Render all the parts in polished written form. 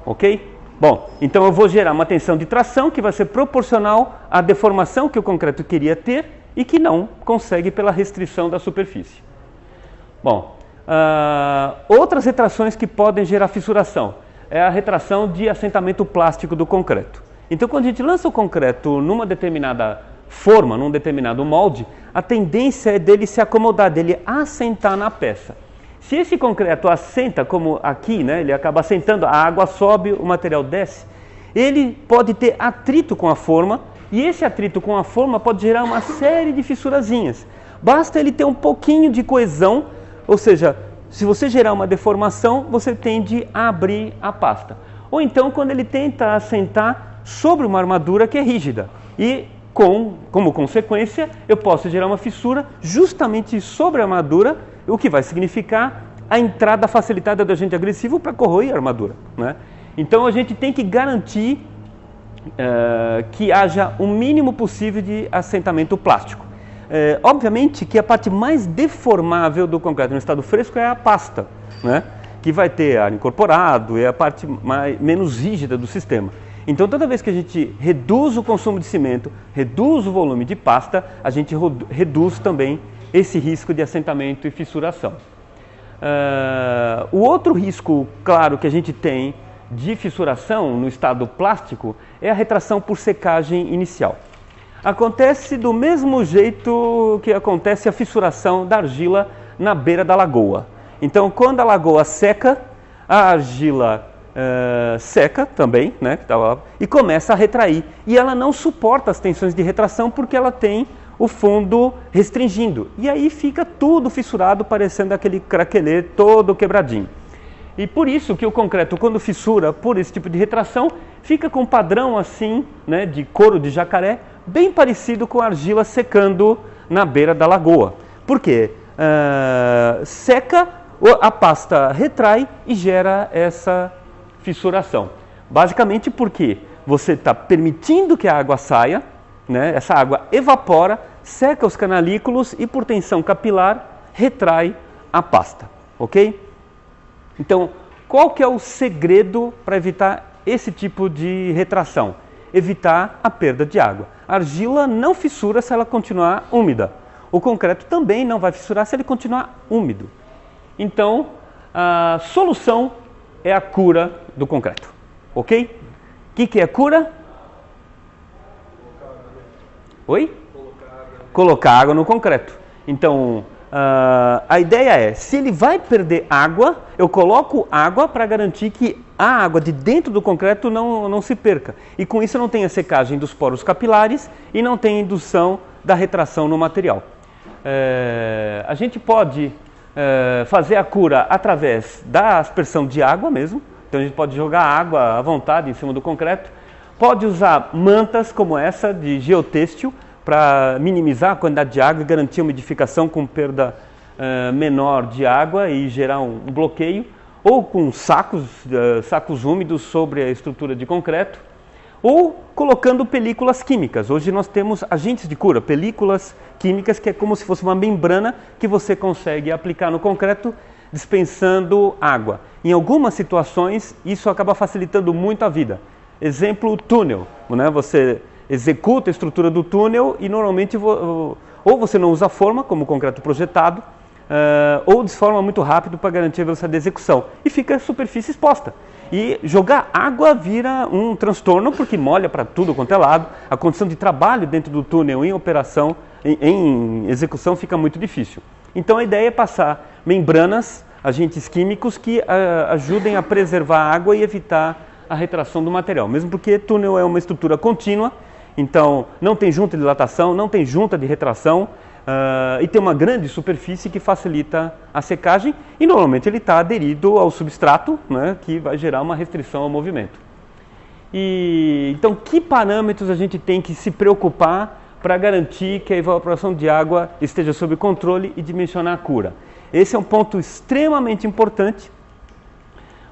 ok? Bom, então eu vou gerar uma tensão de tração que vai ser proporcional à deformação que o concreto queria ter e que não consegue pela restrição da superfície. Bom, outras retrações que podem gerar fissuração é a retração de assentamento plástico do concreto. Então, quando a gente lança o concreto numa determinada forma, num determinado molde, a tendência é dele se acomodar, dele assentar na peça. Se esse concreto assenta, como aqui, né, ele acaba assentando, a água sobe, o material desce, ele pode ter atrito com a forma, e esse atrito com a forma pode gerar uma série de fissurazinhas. Basta ele ter um pouquinho de coesão, ou seja, se você gerar uma deformação, você tende a abrir a pasta. Ou então, quando ele tenta assentar sobre uma armadura que é rígida. E, como consequência, eu posso gerar uma fissura justamente sobre a armadura, o que vai significar a entrada facilitada do agente agressivo para corroer a armadura, né? Então, a gente tem que garantir que haja o mínimo possível de assentamento plástico. Obviamente que a parte mais deformável do concreto no estado fresco é a pasta, né? Que vai ter ar incorporado, é a parte menos rígida do sistema. Então, toda vez que a gente reduz o consumo de cimento, reduz o volume de pasta, a gente reduz também esse risco de assentamento e fissuração. O outro risco, claro, que a gente tem de fissuração no estado plástico é a retração por secagem inicial. Acontece do mesmo jeito que acontece a fissuração da argila na beira da lagoa. Então, quando a lagoa seca, a argila seca também, né, e começa a retrair. E ela não suporta as tensões de retração porque ela tem o fundo restringindo. E aí fica tudo fissurado, parecendo aquele craquelê todo quebradinho. E por isso que o concreto, quando fissura por esse tipo de retração, fica com um padrão assim, né, de couro de jacaré, bem parecido com a argila secando na beira da lagoa. Por quê? Seca, a pasta retrai e gera essa fissuração. Basicamente porque você está permitindo que a água saia, né? Essa água evapora, seca os canalículos e por tensão capilar retrai a pasta, ok? Então, qual que é o segredo para evitar esse tipo de retração? Evitar a perda de água. A argila não fissura se ela continuar úmida. O concreto também não vai fissurar se ele continuar úmido. Então, a solução é a cura do concreto, ok? O que é cura? Oi? Colocar água no concreto. Então, a ideia é, se ele vai perder água, eu coloco água para garantir que a água de dentro do concreto não se perca. E com isso não tem a secagem dos poros capilares e não tem indução da retração no material. A gente pode fazer a cura através da aspersão de água mesmo. Então a gente pode jogar água à vontade em cima do concreto. Pode usar mantas como essa de geotêxtil para minimizar a quantidade de água e garantir a umidificação com perda menor de água e gerar um bloqueio. Ou com sacos úmidos sobre a estrutura de concreto. Ou colocando películas químicas. Hoje nós temos agentes de cura, películas químicas, que é como se fosse uma membrana que você consegue aplicar no concreto dispensando água. Em algumas situações, isso acaba facilitando muito a vida. Exemplo, túnel. Né? Você executa a estrutura do túnel e normalmente ou você não usa forma, como concreto projetado, ou desforma muito rápido para garantir a velocidade de execução. E fica a superfície exposta. E jogar água vira um transtorno, porque molha para tudo quanto é lado. A condição de trabalho dentro do túnel em operação, em execução, fica muito difícil. Então a ideia é passar membranas, agentes químicos que ajudem a preservar a água e evitar a retração do material. Mesmo porque túnel é uma estrutura contínua, então não tem junta de dilatação, não tem junta de retração, e tem uma grande superfície que facilita a secagem e normalmente ele está aderido ao substrato, né, que vai gerar uma restrição ao movimento. Então, que parâmetros a gente tem que se preocupar para garantir que a evaporação de água esteja sob controle e dimensionar a cura? Esse é um ponto extremamente importante,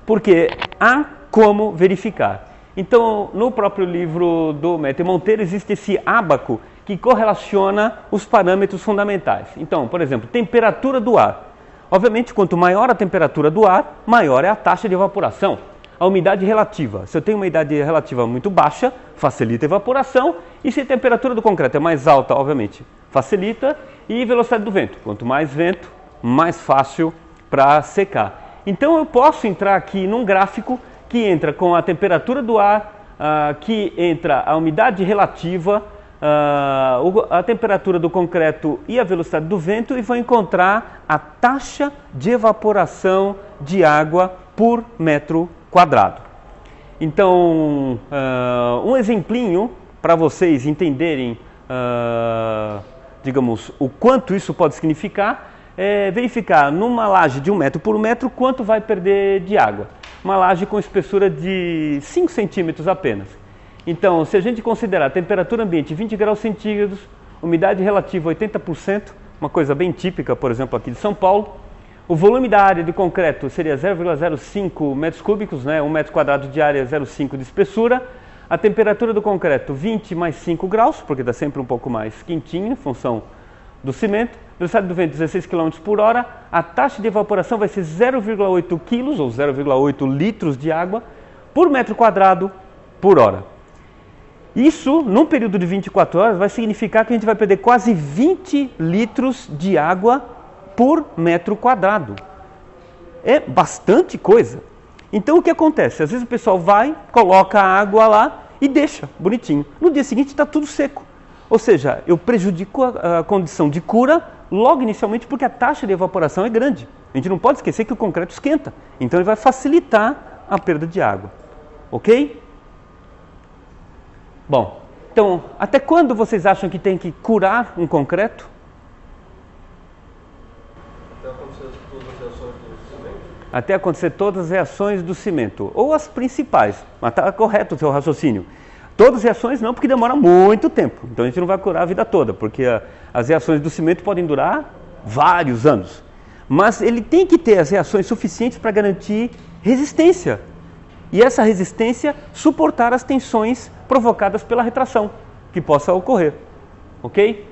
porque há como verificar. Então, no próprio livro do Método Monteiro existe esse ábaco que correlaciona os parâmetros fundamentais. Então, por exemplo, temperatura do ar. Obviamente, quanto maior a temperatura do ar, maior é a taxa de evaporação. a umidade relativa. Se eu tenho uma umidade relativa muito baixa, facilita a evaporação, e se a temperatura do concreto é mais alta, obviamente, facilita, e velocidade do vento. Quanto mais vento, mais fácil para secar. Então eu posso entrar aqui num gráfico que entra com a temperatura do ar, que entra a umidade relativa, a temperatura do concreto e a velocidade do vento, e vou encontrar a taxa de evaporação de água por metro quadrado. Então, um exemplinho para vocês entenderem, digamos, o quanto isso pode significar, é verificar numa laje de 1 metro por 1 metro quanto vai perder de água. Uma laje com espessura de 5 centímetros apenas. Então, se a gente considerar a temperatura ambiente 20 graus centígrados, umidade relativa 80%, uma coisa bem típica, por exemplo, aqui de São Paulo, o volume da área de concreto seria 0,05 metros cúbicos, né? 1 metro quadrado de área, 0,5 de espessura. A temperatura do concreto, 20 mais 5 graus, porque está sempre um pouco mais quentinho, em função do cimento. Velocidade do vento, 16 km por hora. A taxa de evaporação vai ser 0,8 kg, ou 0,8 litros de água, por metro quadrado por hora. Isso, num período de 24 horas, vai significar que a gente vai perder quase 20 litros de água por metro quadrado. É bastante coisa. Então o que acontece? Às vezes o pessoal vai, coloca a água lá e deixa bonitinho. No dia seguinte está tudo seco. Ou seja, eu prejudico a condição de cura logo inicialmente porque a taxa de evaporação é grande. A gente não pode esquecer que o concreto esquenta. Então ele vai facilitar a perda de água. Ok? Bom, então, até quando vocês acham que tem que curar um concreto? Até acontecer todas as reações do cimento, ou as principais, mas está correto o seu raciocínio. Todas as reações não, porque demora muito tempo, então a gente não vai curar a vida toda, porque as reações do cimento podem durar vários anos. Mas ele tem que ter as reações suficientes para garantir resistência, e essa resistência suportar as tensões provocadas pela retração que possa ocorrer, ok?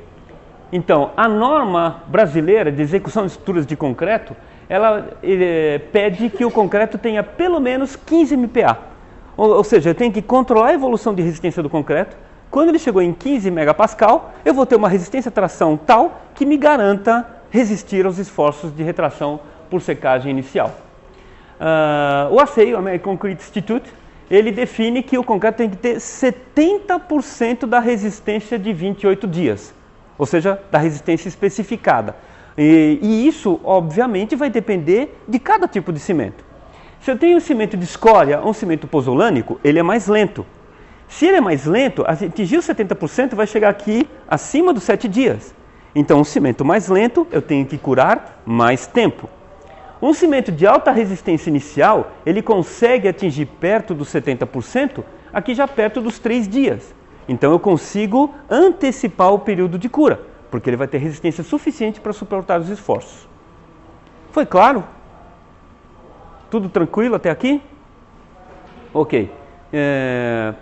Então, a norma brasileira de execução de estruturas de concreto, ela pede que o concreto tenha pelo menos 15 MPa. Ou seja, eu tenho que controlar a evolução de resistência do concreto. Quando ele chegou em 15 megapascal, eu vou ter uma resistência à tração tal que me garanta resistir aos esforços de retração por secagem inicial. O ACEI, o American Concrete Institute, ele define que o concreto tem que ter 70% da resistência de 28 dias. Ou seja, da resistência especificada. E isso, obviamente, vai depender de cada tipo de cimento. Se eu tenho um cimento de escória ou um cimento pozolânico, ele é mais lento. Se ele é mais lento, atingir os 70% vai chegar aqui acima dos 7 dias. Então, um cimento mais lento, eu tenho que curar mais tempo. Um cimento de alta resistência inicial, ele consegue atingir perto dos 70%, aqui já perto dos 3 dias. Então eu consigo antecipar o período de cura, porque ele vai ter resistência suficiente para suportar os esforços. Foi claro? Tudo tranquilo até aqui? Ok.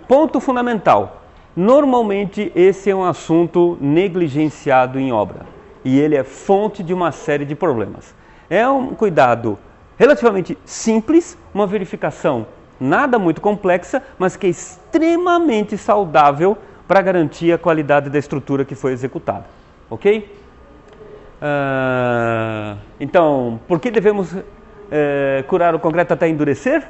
Ponto fundamental. Normalmente esse é um assunto negligenciado em obra e ele é fonte de uma série de problemas. É um cuidado relativamente simples, uma verificação nada muito complexa, mas que é extremamente saudável para garantir a qualidade da estrutura que foi executada. Ok? Então, por que devemos curar o concreto até endurecer?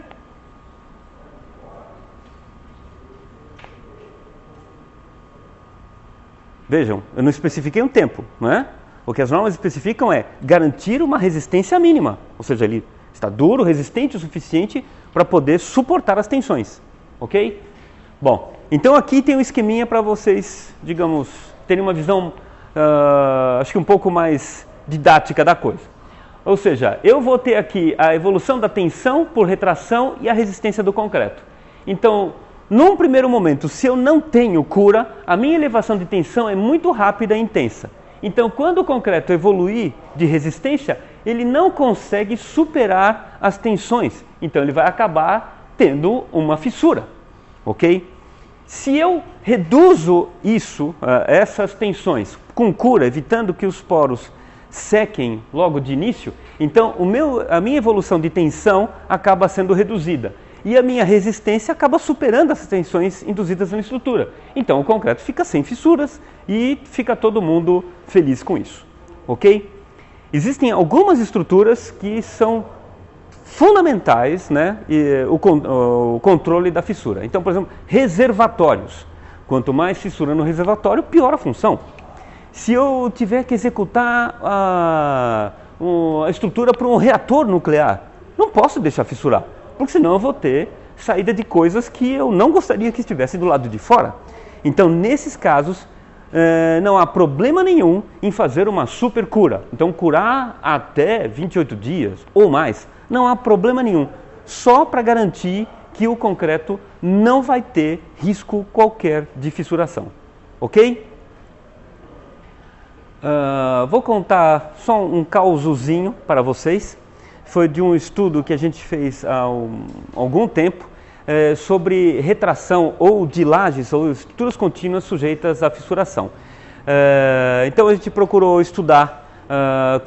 Vejam, eu não especifiquei um tempo, não é? O que as normas especificam é garantir uma resistência mínima, ou seja, ele está duro, resistente o suficiente para poder suportar as tensões, ok? Bom, então aqui tem um esqueminha para vocês, digamos, terem uma visão, acho que um pouco mais didática da coisa. Ou seja, eu vou ter aqui a evolução da tensão por retração e a resistência do concreto. Então, num primeiro momento, se eu não tenho cura, a minha elevação de tensão é muito rápida e intensa. Então, quando o concreto evoluir de resistência, ele não consegue superar as tensões. Então, ele vai acabar tendo uma fissura, ok? Se eu reduzo isso, essas tensões, com cura, evitando que os poros sequem logo de início, então a minha evolução de tensão acaba sendo reduzida. e a minha resistência acaba superando as tensões induzidas na estrutura. Então o concreto fica sem fissuras e fica todo mundo feliz com isso, ok? Existem algumas estruturas que são fundamentais, né, o controle da fissura. Então, por exemplo, reservatórios. Quanto mais fissura no reservatório, pior a função. Se eu tiver que executar a estrutura para um reator nuclear, não posso deixar fissurar, porque senão eu vou ter saída de coisas que eu não gostaria que estivessem do lado de fora. Então, nesses casos, não há problema nenhum em fazer uma super cura. Então, curar até 28 dias ou mais, não há problema nenhum, só para garantir que o concreto não vai ter risco qualquer de fissuração, ok? Vou contar só um causozinho para vocês. Foi de um estudo que a gente fez há algum tempo sobre retração ou de lajes ou estruturas contínuas sujeitas à fissuração. Então a gente procurou estudar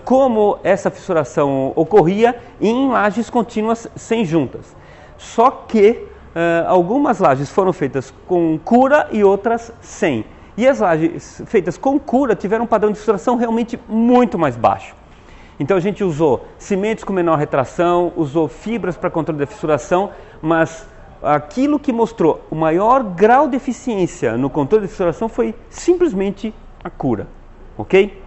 como essa fissuração ocorria em lajes contínuas sem juntas. Só que algumas lajes foram feitas com cura e outras sem. E as lajes feitas com cura tiveram um padrão de fissuração realmente muito mais baixo. Então a gente usou cimentos com menor retração, usou fibras para controle da fissuração, mas aquilo que mostrou o maior grau de eficiência no controle de fissuração foi simplesmente a cura, ok?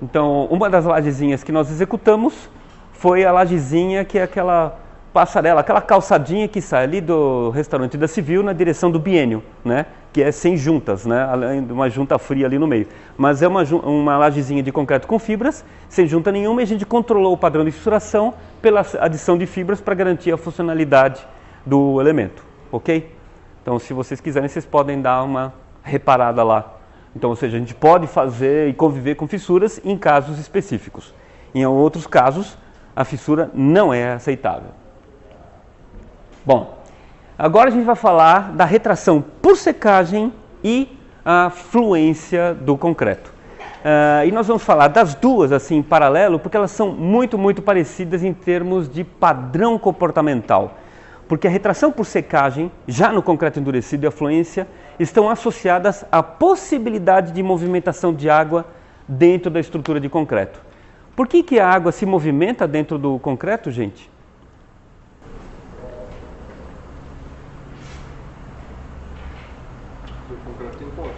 Então, uma das lajezinhas que nós executamos foi a lajezinha que é aquela passarela, aquela calçadinha que sai ali do restaurante da Civil na direção do Biênio, né? Que é sem juntas, né? Além de uma junta fria ali no meio. Mas é uma lajezinha de concreto com fibras, sem junta nenhuma, e a gente controlou o padrão de fissuração pela adição de fibras para garantir a funcionalidade do elemento, ok? Então, se vocês quiserem, vocês podem dar uma reparada lá. Então, ou seja, a gente pode fazer e conviver com fissuras em casos específicos. Em outros casos, a fissura não é aceitável. Bom, agora a gente vai falar da retração por secagem e a fluência do concreto. E nós vamos falar das duas assim em paralelo, porque elas são muito parecidas em termos de padrão comportamental. Porque a retração por secagem, já no concreto endurecido, e a fluência estão associadas à possibilidade de movimentação de água dentro da estrutura de concreto. Por que a água se movimenta dentro do concreto, gente? O concreto tem poros.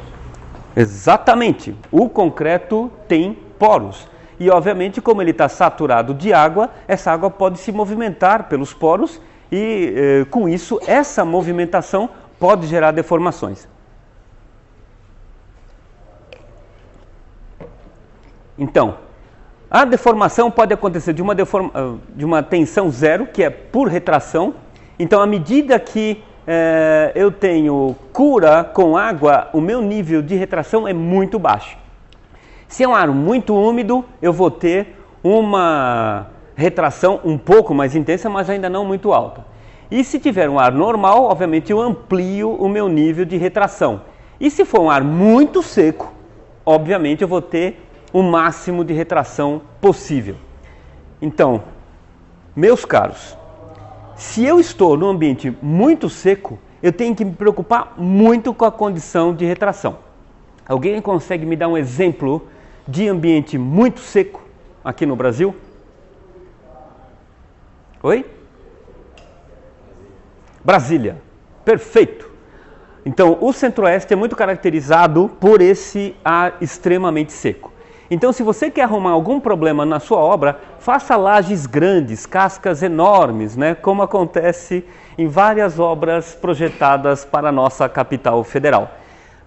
Exatamente, o concreto tem poros. E obviamente, como ele está saturado de água, essa água pode se movimentar pelos poros e com isso essa movimentação pode gerar deformações. Então, a deformação pode acontecer de uma tensão zero, que é por retração. Então, à medida que eu tenho cura com água, o meu nível de retração é muito baixo. Se é um ar muito úmido, eu vou ter uma retração um pouco mais intensa, mas ainda não muito alta. E se tiver um ar normal, obviamente eu amplio o meu nível de retração. E se for um ar muito seco, obviamente eu vou ter o máximo de retração possível. Então, meus caros, se eu estou num ambiente muito seco, eu tenho que me preocupar muito com a condição de retração. Alguém consegue me dar um exemplo de ambiente muito seco aqui no Brasil? Oi? Brasília. Perfeito. Então, o Centro-Oeste é muito caracterizado por esse ar extremamente seco. Então, se você quer arrumar algum problema na sua obra, faça lajes grandes, cascas enormes, né? Como acontece em várias obras projetadas para a nossa capital federal.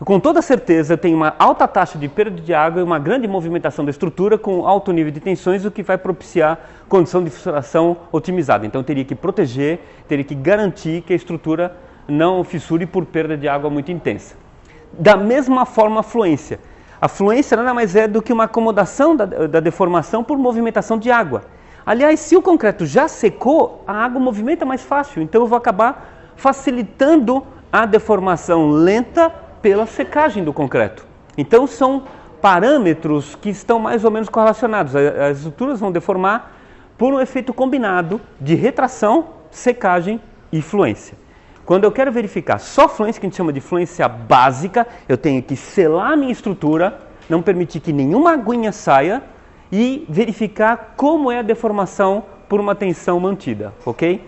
Com toda certeza, eu tenho uma alta taxa de perda de água e uma grande movimentação da estrutura com alto nível de tensões, o que vai propiciar condição de fissuração otimizada. Então, eu teria que proteger, teria que garantir que a estrutura não fissure por perda de água muito intensa. Da mesma forma, a fluência. A fluência nada mais é do que uma acomodação da deformação por movimentação de água. Aliás, se o concreto já secou, a água movimenta mais fácil, então eu vou acabar facilitando a deformação lenta pela secagem do concreto. Então são parâmetros que estão mais ou menos correlacionados. As estruturas vão deformar por um efeito combinado de retração secagem e fluência. Quando eu quero verificar só fluência, que a gente chama de fluência básica, eu tenho que selar a minha estrutura, não permitir que nenhuma aguinha saia e verificar como é a deformação por uma tensão mantida, ok?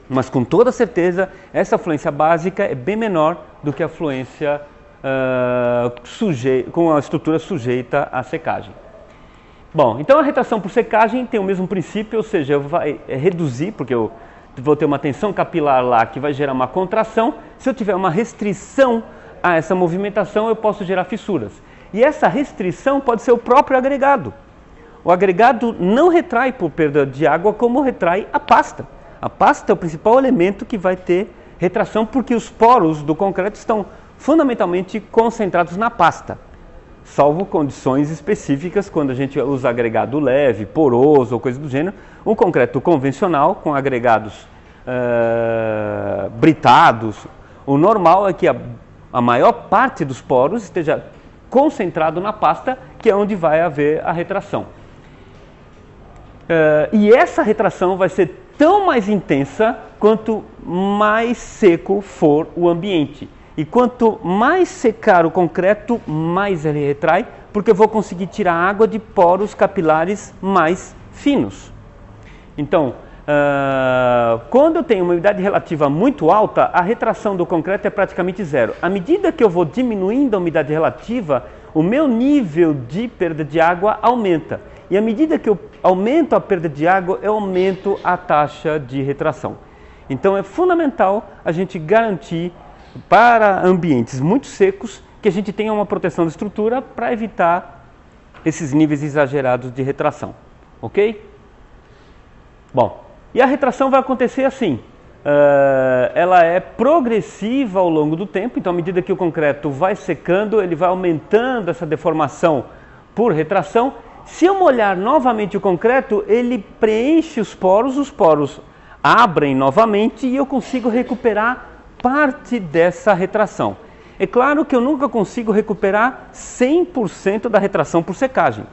Mas com toda certeza, essa fluência básica é bem menor do que a fluência com a estrutura sujeita à secagem. Bom, então a retração por secagem tem o mesmo princípio, ou seja, vai reduzir, porque eu vou ter uma tensão capilar lá que vai gerar uma contração. Se eu tiver uma restrição a essa movimentação, eu posso gerar fissuras. E essa restrição pode ser o próprio agregado. O agregado não retrai por perda de água como retrai a pasta. A pasta é o principal elemento que vai ter retração porque os poros do concreto estão fundamentalmente concentrados na pasta. Salvo condições específicas, quando a gente usa agregado leve, poroso ou coisa do gênero. Um concreto convencional, com agregados britados, o normal é que a maior parte dos poros esteja concentrado na pasta, que é onde vai haver a retração. E essa retração vai ser tão mais intensa quanto mais seco for o ambiente. E quanto mais secar o concreto, mais ele retrai, porque eu vou conseguir tirar água de poros capilares mais finos. Então, quando eu tenho uma umidade relativa muito alta, a retração do concreto é praticamente zero. À medida que eu vou diminuindo a umidade relativa, o meu nível de perda de água aumenta. E à medida que eu aumento a perda de água, eu aumento a taxa de retração. Então é fundamental a gente garantir para ambientes muito secos que a gente tenha uma proteção da estrutura para evitar esses níveis exagerados de retração, ok? Bom, e a retração vai acontecer assim, ela é progressiva ao longo do tempo, então à medida que o concreto vai secando, ele vai aumentando essa deformação por retração. Se eu molhar novamente o concreto, ele preenche os poros abrem novamente e eu consigo recuperar parte dessa retração. É claro que eu nunca consigo recuperar 100% da retração por secagem,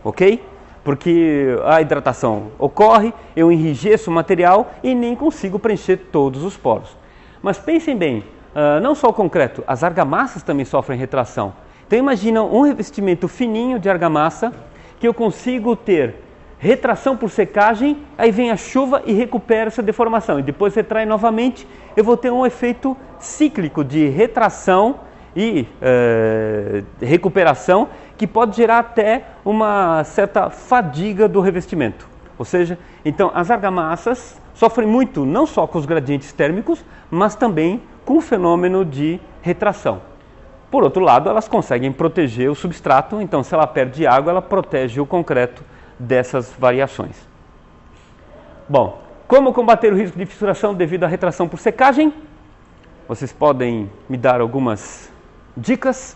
ok? Porque a hidratação ocorre, eu enrijeço o material e nem consigo preencher todos os poros. Mas pensem bem, não só o concreto, as argamassas também sofrem retração. Então imagina um revestimento fininho de argamassa que eu consigo ter retração por secagem, aí vem a chuva e recupera essa deformação. E depois retrai novamente, eu vou ter um efeito cíclico de retração e recuperação que pode gerar até uma certa fadiga do revestimento. Ou seja, então as argamassas sofrem muito, não só com os gradientes térmicos, mas também com o fenômeno de retração. Por outro lado, elas conseguem proteger o substrato, então se ela perde água, ela protege o concreto dessas variações. Bom, como combater o risco de fissuração devido à retração por secagem? Vocês podem me dar algumas dicas?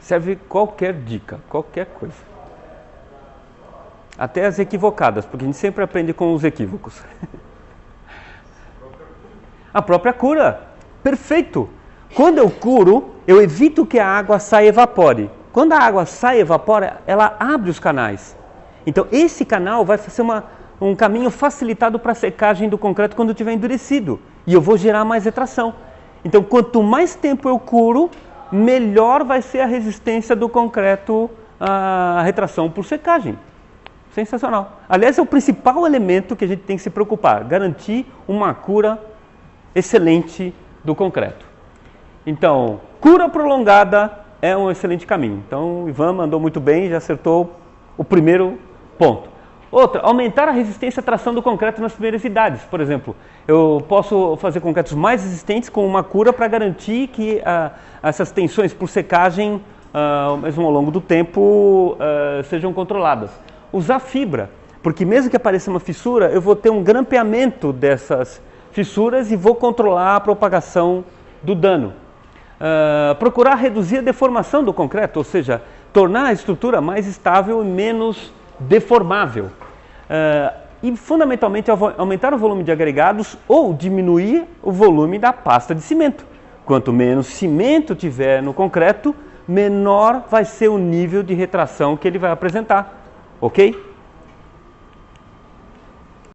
Serve qualquer dica, qualquer coisa. Até as equivocadas, porque a gente sempre aprende com os equívocos. A própria cura. Perfeito! Quando eu curo, eu evito que a água saia e evapore. Quando a água sai e evapora, ela abre os canais. Então, esse canal vai ser um caminho facilitado para a secagem do concreto quando estiver endurecido. E eu vou gerar mais retração. Então, quanto mais tempo eu curo, melhor vai ser a resistência do concreto à retração por secagem. Sensacional. Aliás, é o principal elemento que a gente tem que se preocupar. Garantir uma cura excelente do concreto. Então, cura prolongada é um excelente caminho. Então, o Ivan mandou muito bem, já acertou o primeiro ponto. Outra, aumentar a resistência à tração do concreto nas primeiras idades. Por exemplo, eu posso fazer concretos mais resistentes com uma cura para garantir que essas tensões por secagem, mesmo ao longo do tempo, sejam controladas. Usar fibra, porque mesmo que apareça uma fissura, eu vou ter um grampeamento dessas fissuras e vou controlar a propagação do dano. Procurar reduzir a deformação do concreto, ou seja, tornar a estrutura mais estável e menos deformável. E fundamentalmente aumentar o volume de agregados ou diminuir o volume da pasta de cimento. Quanto menos cimento tiver no concreto, menor vai ser o nível de retração que ele vai apresentar, ok?